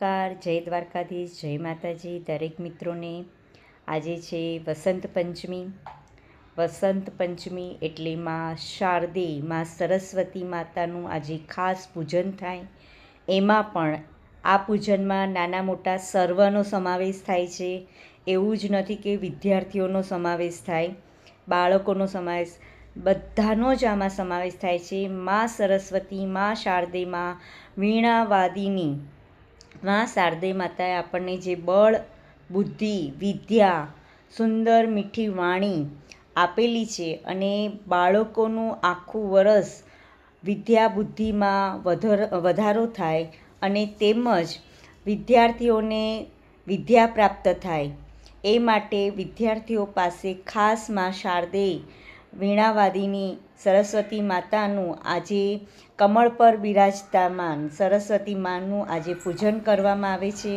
નમસ્કાર, જય દ્વારકાધીશ, જય માતાજી દરેક મિત્રોને। આજે છે વસંત પંચમી। વસંત પંચમી એટલે માં શારદે, માં સરસ્વતી માતાનું આજે ખાસ પૂજન થાય। એમાં પણ આ પૂજનમાં નાના મોટા સર્વનો સમાવેશ થાય છે। એવું જ નથી કે વિદ્યાર્થીઓનો સમાવેશ થાય, બાળકોનો સમાવેશ, બધાનો જ આમાં સમાવેશ થાય છે। માં સરસ્વતી, માં શારદે, માં વીણાવાદિની, માં શારદે માતાએ આપણને જે બળ, બુદ્ધિ, વિદ્યા, સુંદર મીઠી વાણી આપેલી છે અને બાળકોનું આખું વરસ વિદ્યા બુદ્ધિમાં વધારો થાય અને તેમજ વિદ્યાર્થીઓને વિદ્યા પ્રાપ્ત થાય, એ માટે વિદ્યાર્થીઓ પાસે ખાસ માં શારદે, વીણાવાદિની સરસ્વતી માતાનું આજે કમળ પર બિરાજતામાન સરસ્વતી માનું આજે પૂજન કરવામાં આવે છે।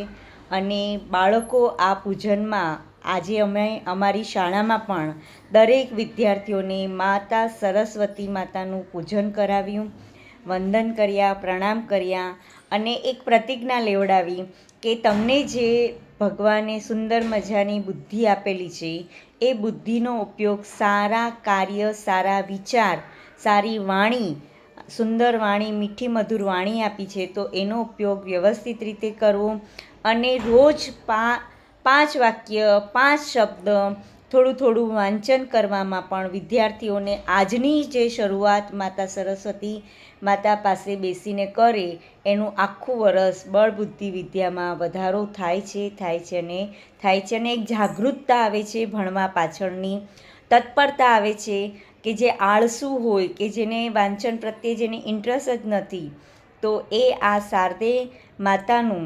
અને બાળકો આ પૂજનમાં આજે અમે અમારી શાળામાં પણ દરેક વિદ્યાર્થીઓને માતા સરસ્વતી માતાનું પૂજન કરાવ્યું, વંદન કર્યા, પ્રણામ કર્યા અને એક પ્રતિજ્ઞા લેવડાવી કે તમને જે ભગવાને સુંદર મજાની બુદ્ધિ આપેલી છે એ બુદ્ધિનો ઉપયોગ સારા કાર્ય, સારા વિચાર, સારી વાણી, સુંદર વાણી, મીઠી મધુર વાણી આપી છે તો એનો ઉપયોગ વ્યવસ્થિત રીતે કરવો અને રોજ 5 વાક્ય, 5 શબ્દ, થોડું થોડું વાંચન કરવામાં પણ વિદ્યાર્થીઓને આજની જે શરૂઆત માતા સરસ્વતી માતા પાસે બેસીને કરે એનું આખું વરસ બળ બુદ્ધિ વિદ્યામાં વધારો થાય છે અને એક જાગૃતતા આવે છે, ભણવા પાછળની તત્પરતા આવે છે કે જે આળસુ હોય, કે જેને વાંચન પ્રત્યે જેને ઇન્ટરેસ્ટ જ નથી, તો એ આ શારદે માતાનું